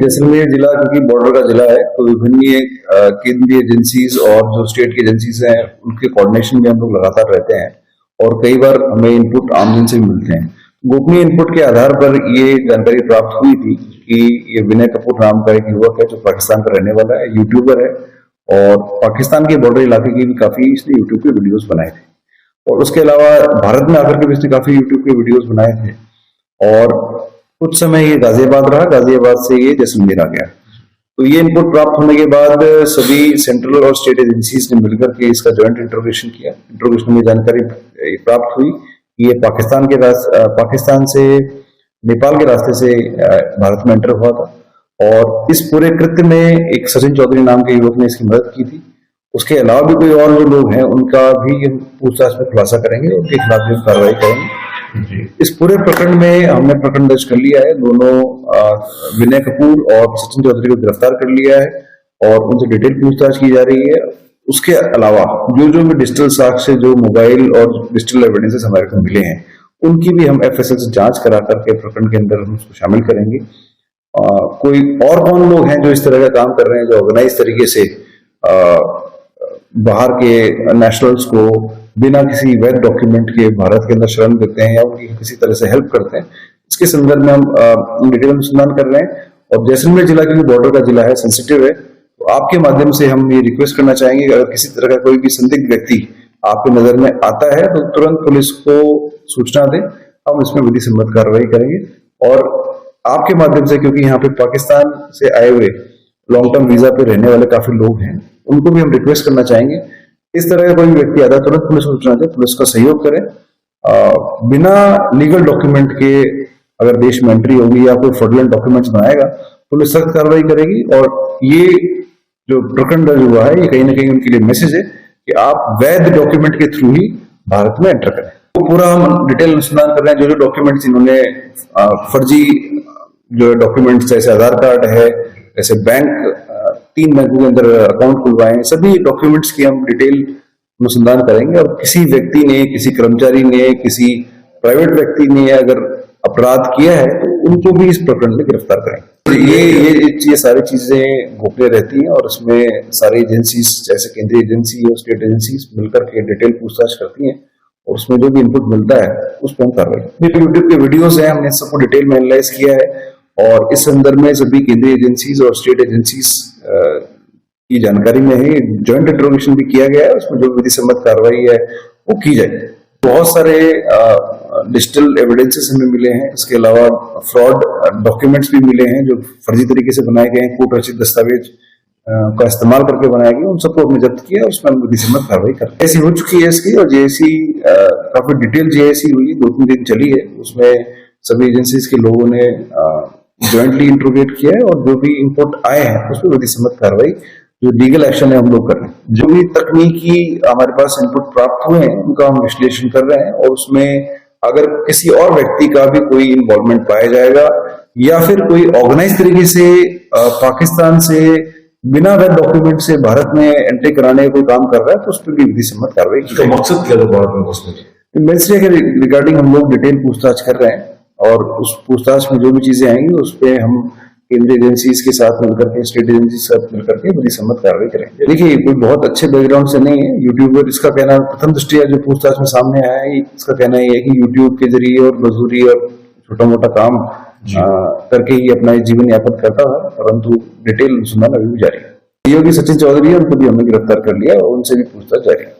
जैसलमेर जिला क्योंकि बॉर्डर का जिला है तो विभिन्न केंद्रीय एजेंसीज और जो स्टेट की एजेंसीज हैं उनके कोऑर्डिनेशन में हम लोग लगातार रहते हैं और कई बार हमें इनपुट आमजन से भी मिलते हैं। गोपनीय इनपुट के आधार पर ये जानकारी प्राप्त हुई थी कि ये विनय कपूर नाम का एक युवक है जो पाकिस्तान का रहने वाला है, यूट्यूबर है और पाकिस्तान के बॉर्डर इलाके की भी काफी इसने यूट्यूब पे वीडियोज बनाए थे और उसके अलावा भारत में आकर के भी इसने काफी यूट्यूब पे वीडियोज बनाए थे और कुछ समय ये गाजियाबाद रहा, गाजियाबाद से ये जैसलमेर आ गया। तो ये इनपुट प्राप्त होने के बाद सभी सेंट्रल और स्टेट एजेंसीज ने मिलकर के इसका जॉइंट इंट्रोगेशन किया। इंट्रोगेशन में जानकारी प्राप्त हुई कि ये पाकिस्तान से नेपाल के रास्ते से भारत में एंटर हुआ था और इस पूरे कृत्य में एक सचिन चौधरी नाम के युवक ने इसकी मदद की थी। उसके अलावा भी कोई और जो लोग हैं उनका भी पूछताछ में खुलासा करेंगे, उनके खिलाफ भी कार्रवाई करेंगे। इस पूरे प्रकरण में हमने प्रकरण दर्ज कर लिया है, दोनों विनय कपूर और सचिन चौधरी को गिरफ्तार कर लिया है और उनसे डिटेल पूछताछ की जा रही है। उसके अलावा जो भी डिजिटल साक्ष्य, जो मोबाइल और डिजिटल एविडेंसेस हमारे को मिले हैं उनकी भी हम एफएसएल से जांच करा करके प्रकरण के अंदर हम उसको शामिल करेंगे। कोई और कौन लोग हैं जो इस तरह का काम कर रहे हैं, जो ऑर्गेनाइज तरीके से बाहर के नेशनल्स को बिना किसी वैध डॉक्यूमेंट के भारत के अंदर शरण देते हैं या उनकी किसी तरह से हेल्प करते हैं, इसके संदर्भ में हम डिटेल अनुसंधान कर रहे हैं। और जैसलमेर जिला क्योंकि बॉर्डर का जिला है, सेंसिटिव है, तो आपके माध्यम से हम ये रिक्वेस्ट करना चाहेंगे अगर किसी तरह का कोई भी संदिग्ध व्यक्ति आपकी नजर में आता है तो तुरंत पुलिस को सूचना दें, हम इसमें विधि सम्मत कार्रवाई करेंगे। और आपके माध्यम से क्योंकि यहाँ पे पाकिस्तान से आए हुए लॉन्ग टर्म वीजा पे रहने वाले काफी लोग हैं, उनको भी हम रिक्वेस्ट करना चाहेंगे इस तरह का कोई व्यक्ति आता है तुरंत पुलिस को सूचना दे, पुलिस का सहयोग करें। बिना लीगल डॉक्यूमेंट के अगर देश में एंट्री होगी या कोई फ्रॉडुलेंट डॉक्यूमेंट्स बनाएगा पुलिस सख्त कार्रवाई करेगी। और ये जो प्रकरण दर्ज हुआ है ये कहीं ना कहीं उनके लिए मैसेज है कि आप वैध डॉक्यूमेंट के थ्रू ही भारत में एंटर करें। तो पूरा हम डिटेल अनुसंधान कर रहे हैं, जो डॉक्यूमेंट्स इन्होंने फर्जी जो डॉक्यूमेंट्स जैसे आधार कार्ड है, जैसे बैंक 3 बैंकों के अंदर अकाउंट खुलवाए हैं, सभी डॉक्यूमेंट्स की हम डिटेल अनुसंधान करेंगे। और किसी व्यक्ति ने, किसी कर्मचारी ने, किसी प्राइवेट व्यक्ति ने अगर अपराध किया है तो उनको भी इस प्रकरण में गिरफ्तार करेंगे। तो ये सारी चीजें गोपनीय रहती हैं और इसमें सारी एजेंसीज जैसे केंद्रीय एजेंसी और स्टेट एजेंसीज मिलकर के डिटेल पूछताछ करती हैं और उसमें जो भी इनपुट मिलता है उस पर हम कार्रवाई। यूट्यूब के वीडियोज हैं, हमने सबको डिटेल में एनालाइज किया है और इस संदर्भ में सभी केंद्रीय एजेंसीज और स्टेट एजेंसीज की जानकारी में है। जॉइंट इंट्रोगेशन भी किया गया है, उसमें जो विधि सम्मत कार्रवाई है वो की जाए। बहुत सारे डिजिटल एविडेंसेस हमें मिले हैं, इसके अलावा फ्रॉड डॉक्यूमेंट्स भी मिले हैं जो फर्जी तरीके से बनाए गए हैं, कोर्ट रचित दस्तावेज का इस्तेमाल करके बनाए गए, उन सबको हमने जब्त किया, उसमें हम विधि सम्मत कार्रवाई कर ऐसी हो चुकी है इसकी। और जेएसी काफी डिटेल जेएसी हुई, 2-3 दिन चली है, उसमें सभी एजेंसीज के लोगों ने ज्वाइंटली इंट्रोगेट किया है और जो भी इनपुट आए हैं उसमें विधि सम्मत कार्रवाई जो लीगल एक्शन है हम लोग कर रहे हैं। जो भी तकनीकी हमारे पास इनपुट प्राप्त हुए हैं उनका हम विश्लेषण कर रहे हैं और उसमें अगर किसी और व्यक्ति का भी कोई इन्वॉल्वमेंट पाया जाएगा या फिर कोई ऑर्गेनाइज तरीके से पाकिस्तान से बिना वैध डॉक्यूमेंट से भारत में एंट्री कराने का कोई काम कर रहा है तो उस पर भी विधि सम्मत कार्रवाई की। मकसद क्या है रिगार्डिंग हम लोग डिटेल पूछताछ कर रहे हैं और उस पूछताछ में जो भी चीजें आएंगी उस पर हम केंद्रीय एजेंसीज के साथ मिलकर के, स्टेट एजेंसी के साथ मिलकर के विधि सम्मत कार्रवाई करेंगे। देखिए कोई बहुत अच्छे बैकग्राउंड से नहीं है यूट्यूबर, इसका कहना प्रथम दृष्टिया जो पूछताछ में सामने आया है इसका कहना ये है कि यूट्यूब के जरिए और मजदूरी और छोटा मोटा काम करके ही अपना जीवन यापन करता है, परंतु डिटेल अनुसंधान अभी भी जारी है। योगी सचिन चौधरी है, उनको भी हमने गिरफ्तार कर लिया और उनसे भी पूछताछ जारी है।